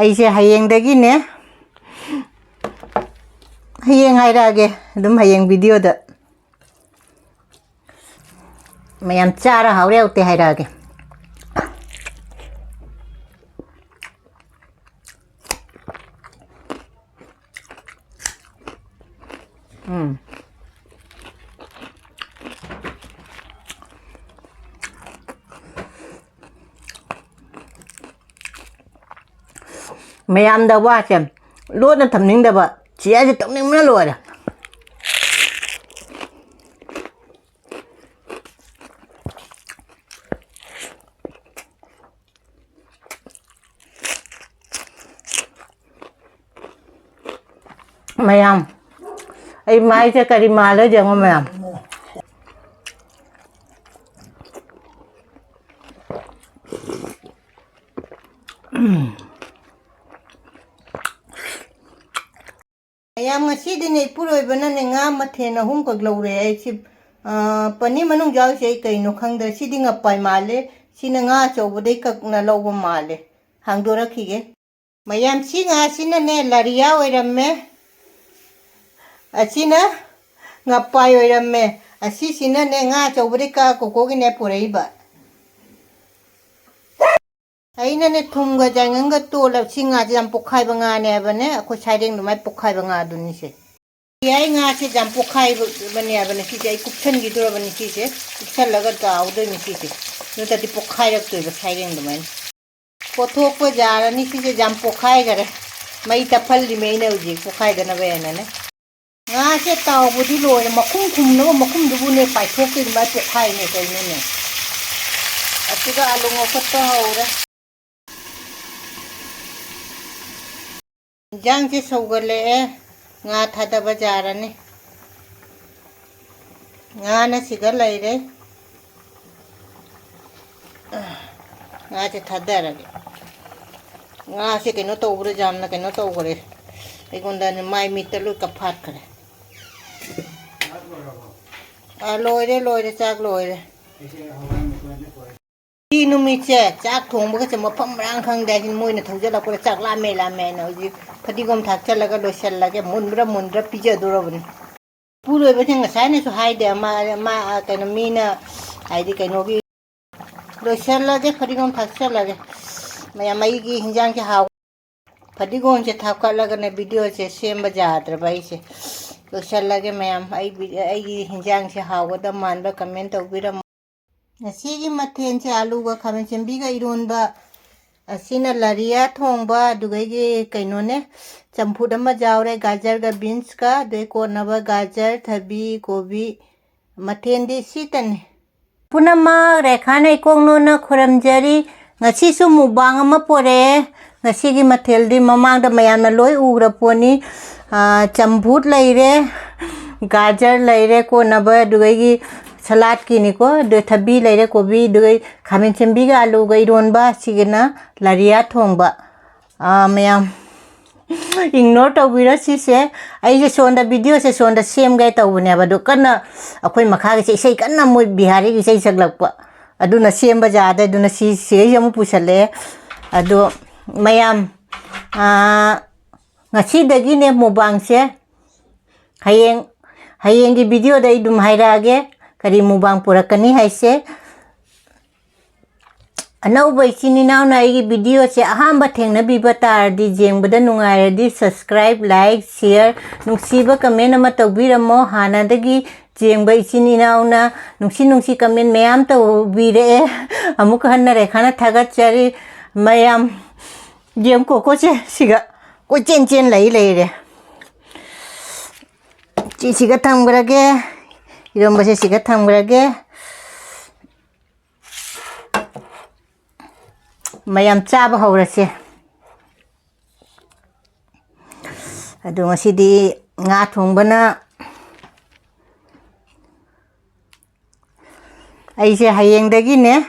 ꯑꯩꯁꯦ ꯍꯌꯦꯡꯗꯒꯤꯅꯦ ꯍꯌꯦꯡ ꯍꯥꯏꯔꯛꯑꯒꯦ ꯑꯗꯨꯝ ꯍꯌꯦꯡ ꯚꯤꯗꯤꯑꯣꯗ ꯃꯌꯥꯝ ꯆꯥꯔ ꯍꯥꯎꯔꯦ ꯍꯥꯎꯇꯦ ꯍꯥꯏꯔꯛꯑꯒꯦ ꯃꯌꯥꯝꯗ ꯋꯥꯁꯦ ꯂꯣꯟꯅ ꯊꯝꯅꯤꯡꯗꯕ ꯆꯤꯌꯔꯁꯦ ꯇꯧꯅꯤꯡꯕꯅ ꯂꯣꯏꯔꯦ ꯃꯌꯥꯝ ꯑꯩ ꯃꯥꯏꯁꯦ ꯀꯔꯤ ꯃꯥꯜꯂꯦ ꯌꯦꯡꯉꯣ ꯃꯌꯥꯝ ꯃꯌꯥꯝ ꯉꯁꯤꯗꯤꯅꯦ ꯏꯄꯨꯔꯣꯏꯕꯅꯅꯦ ꯉꯥ ꯃꯊꯦꯜ 3 ꯈꯛ ꯂꯧꯔꯦ ꯑꯩꯁꯤ ꯄꯅꯤ ꯃꯅꯨꯡ ꯌꯥꯎꯔꯤꯁꯦ ꯑꯩ ꯀꯩꯅꯣ ꯈꯪꯗ꯭ꯔꯦ ꯁꯤꯗꯤ ꯉꯄꯥꯏ ꯃꯥꯜꯂꯦ ꯁꯤꯅ ꯉꯥ ꯑꯆꯧꯕꯗꯩ ꯀꯛꯅ ꯂꯧꯕ ꯃꯥꯜꯂꯦ ꯍꯥꯡꯗꯣꯔꯛꯈꯤꯒꯦ ꯃꯌꯥꯝ ꯁꯤ ꯉꯥꯁꯤꯅꯅꯦ ꯂꯥꯔꯤꯌꯥ ꯑꯣꯏꯔꯝꯃꯦ ꯑꯁꯤꯅ ngapay oirame asi sina ne nga chobri ka koko gi ne porei ba aina ne thumga janganga tola singa jam pokhai ba nga ne ba ne ko saideng no mai pokhai ba nga dun ni se yai nga se jam pokhai ba ne ba ne ki jai kupchen gi dura ba ni ki se kupchen laga ta audo ni ki se no ta ti pokhai rak to ba saideng no mai pothok pa jara ni ki je jam pokhai gare mai ta phal di mai na uji pokhai da na ba na ne nga se taw budi lo makum kum no makum du bu ne pai thok ki ba pokhai ne kai ne atiga alu ngo khatta haura jang se sogale nga thada bazara ne nga na siga laire nga se thadara nga se keno to bura jam na keno to gore ai gonda ne mai mit lu ka phat kare loire chak loire ti nu mi che chak thong ba che ma pham rang khang da hin moi na thauja la ko chak la me na ji phadi gom thak chal la ga lo shal la ge mundra pija duro bani puro ba thang sai ne so hai de ma ka no mi na ai di kai no gi lo shal la ge phadi gom thak chal la ge maya mai gi hinjang ke ha phadi gom che thak ka la ga ne video che sem ba ja tra bai se lo shal la ge mayam ai gi hinjang che ha ga da man ba comment to bi ra Ngashigi Mathel che alu ga khamen chembi ga Eromba asina laria Thongba dugai kaino ne champut ama jaure gajar ga beans ka de ko naba gajar thabi gobi Mathel de sitan punama rekha ne kongno na khoramjari ngasi su mubang ama pore ngashigi Mathel di mamang da mayam na loi ugra poni champut laire gajar laire ko naba dugai salad ki ni ko de thabi laire kobi de khamen chembi ga alu ga Eromba sigena laria Thongba mayam ignore to bira si se ai je sonda video se sonda sem ga to ne ba do kana akoi makha ga sei kana moi bihari gi sei saglakpa aduna sem ba ja da aduna si se jamu pusale ado mayam ngasi dagi ne mobang se hayeng gi video da idum haira ge kari mubang purakani haise anau bai chini naw na igi video che ahamba thengna biba tar di jengbada nungai di subscribe like share nungsiba comment ama tawbiramo hana dagi jengba chini naw na nungsi comment mayam tawbire amuk hanna rekhana thagat chari mayam jeng ko che siga ko chen lai re chi siga thamgrage Eromba se siga thamgrage mayam chaba haurase adu ngasidi nga thongbana aise hayengdagi ne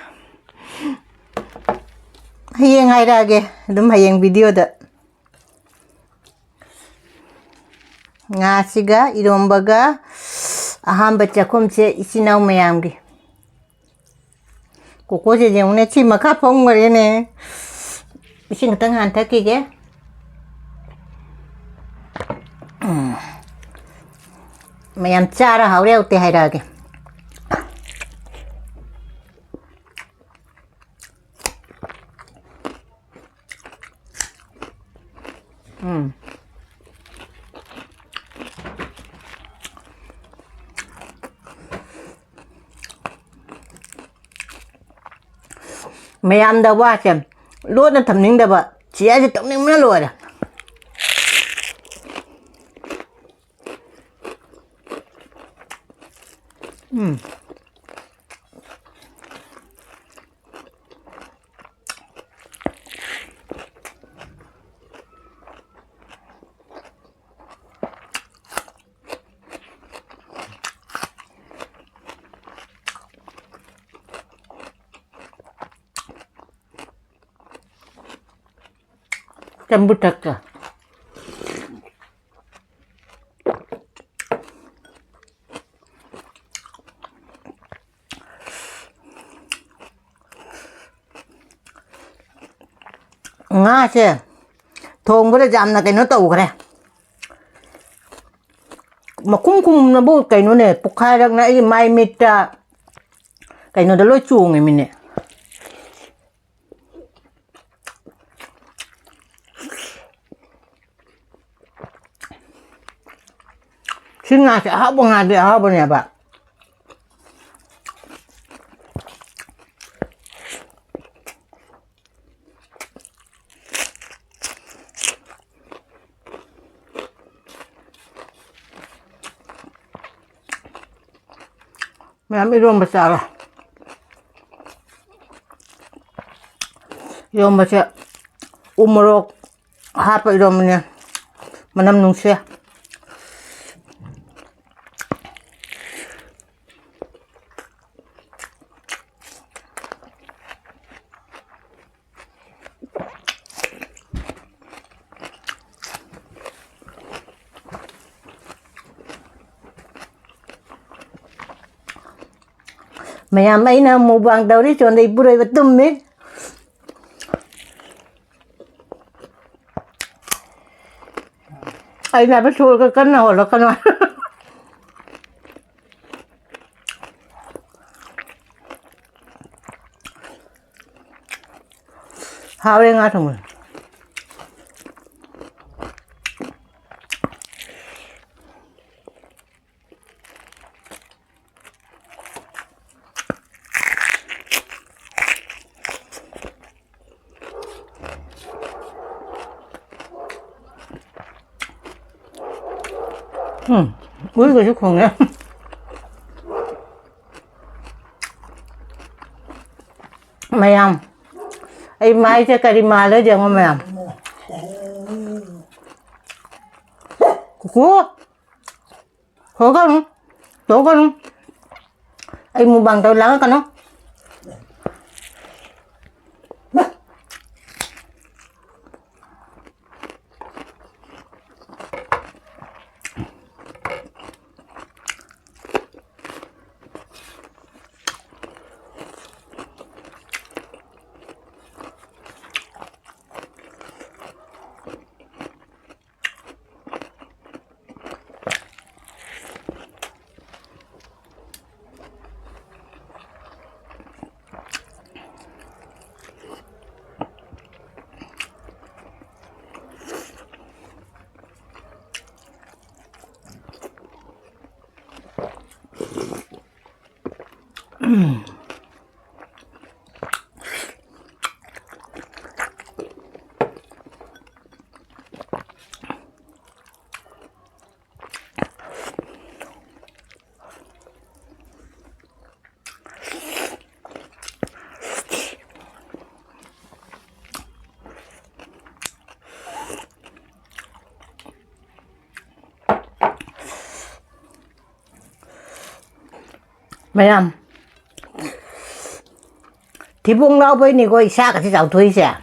hayeng hairage adum hayeng video da nga siga Eromba ga ahamba chakum che isinau mayam gi koko je jemune chi makha phong ngare ne ising tang han thaki ge Mayam chara haure utte hairage. Mayam da wa xem luôn là thầm nín da ba chỉ ai tổng nín nó luôn à Cambut taka. Nga chứ Thongba jam na cái nó tàu cái mà cũng nó bố cái nó này bốc khai ra này mai mít cái nó đã lôi chuồng này mình nè xin ngài sẽ học bằng ngài để học bằng nhà bạn Mayam Eromba salah Eromba sẽ umurok hapa Eromba nya manam nung siya Mayam ay na mubang daw rin so na iburay batum eh ay na basul ka na wala ka na hawe nga tamo Ui cái chút khủng nhé Mayam ai mai cho cái mà lấy giờ mà Mayam Kuku Khổ con Chỗ con ai mua bằng tao lắng con nó Mayam thì buông lâu với này coi xa cả thì giàu thuê xe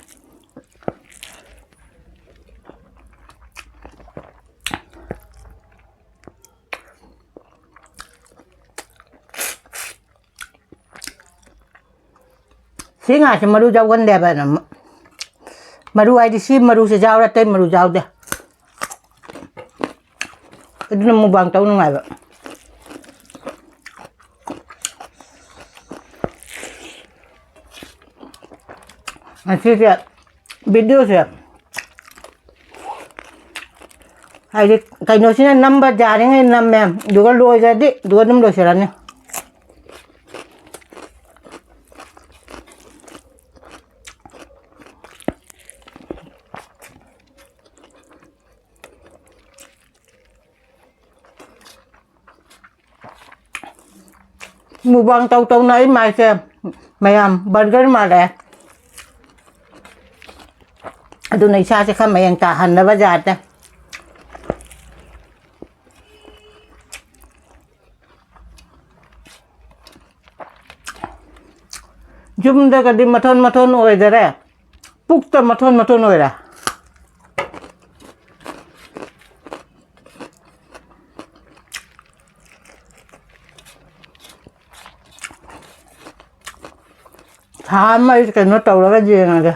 xí ngài thì maru giàu gần đẹp vậy nè maru ai đi sim maru sẽ giàu ra tên maru giàu đây cái nó mua bằng tàu nó ngày vậy Así que video se hay cái nó xin năm ba giá đấy ngay năm em đứa lôi ra đi đứa năm lôi sẽ nè mua băng tàu tàu này mai xem mày làm burger mà đấy tụi này xa sẽ không mày ăn cả hành là bao giờ đấy Jum da kadi mathon oi dere pukta mathon oi ra tha mai cái nó tàu cái gì này kìa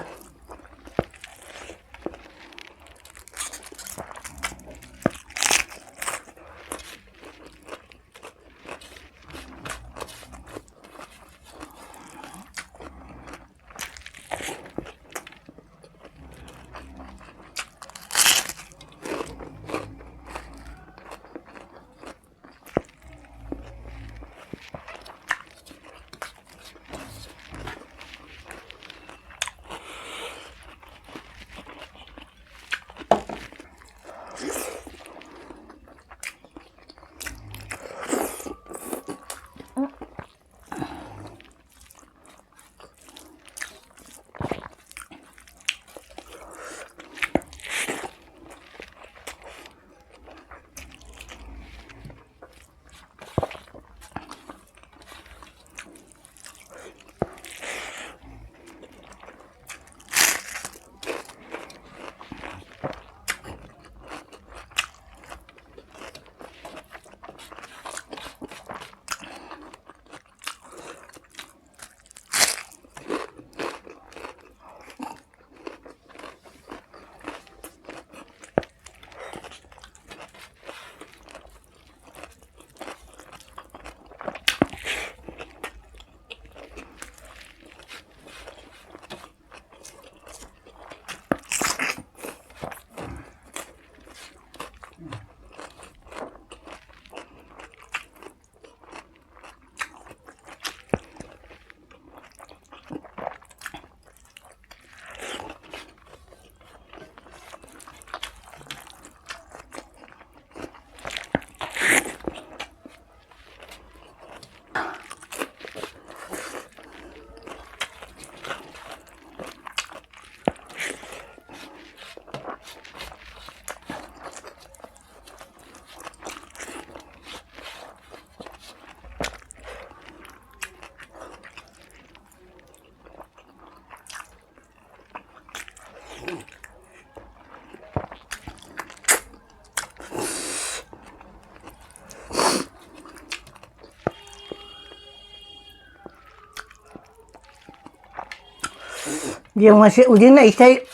Yung masih ujung na isay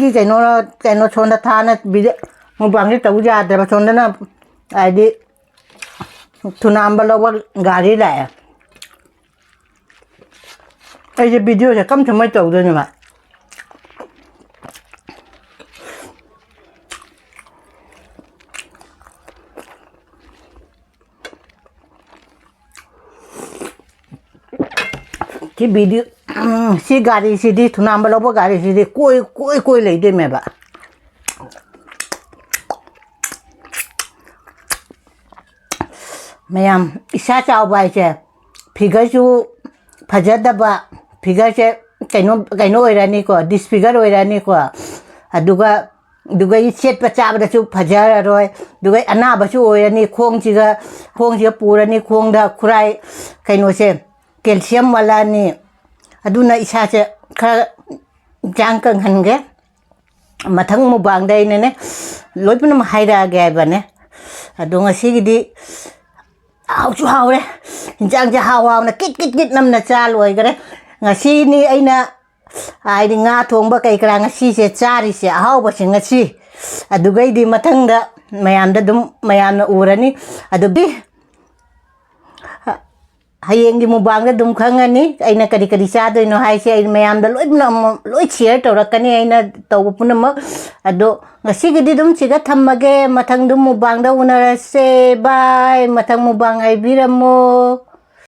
gi kay no chonda thana bide mo bangri tabu ja de chonda na ai di thunamba lowa gari la ai je video ja kam thamai tau de ma ki video si gari si di thunamba lowa gari si di koi lei de me ba Mayam isa chao bai che figure chu phajada ba figure che kaino oirani ko disfigure oirani ko aduga i set pa cha ba chu phajara roi duga ana ba chu oirani khong chi ga purani khong da khurai kaino che calcium wala ni aduna isa che kha jang kang han ge mathang mu bang dai ne loi pun ma haira ge ba ne adunga si gi di hao chú hao đấy chẳng cho hao là kít năm là cha rồi cái đấy ngasi ni ai na ai đi nga Thongba cây cái ngasi sẽ cha đi sẽ hao bớt ngasi adu gai di mathang da mayam da dum mayam na urani adu bi ꯍꯌꯦꯡꯒꯤ ꯃꯨꯛꯕꯥꯡꯗ ꯑꯗꯨꯝ ꯈꯪꯉꯅꯤ ꯑꯩꯅ ꯀꯔꯤ ꯀꯔꯤ ꯆꯥꯗꯣꯏꯅꯣ ꯍꯥꯏꯁꯦ ꯑꯩ ꯃꯌꯥꯝꯗ ꯂꯣꯏ ꯁꯤꯌꯔ ꯇꯧꯔꯛꯀꯅꯤ ꯑꯩꯅ ꯇꯧꯕ ꯄꯨꯝꯅꯃꯛ ꯑꯗꯣ ꯉꯁꯤꯒꯤꯗꯤ ꯑꯗꯨꯝ ꯁꯤꯗ ꯊꯝꯃꯒꯦ ꯃꯊꯪꯗꯨ ꯃꯨꯛꯕꯥꯡꯗ ꯎꯅꯔꯁꯦ ꯕꯥꯏ ꯃꯊꯪ ꯃꯨꯛꯕꯥꯡ ꯉꯥꯏꯕꯤꯔꯝꯃꯣ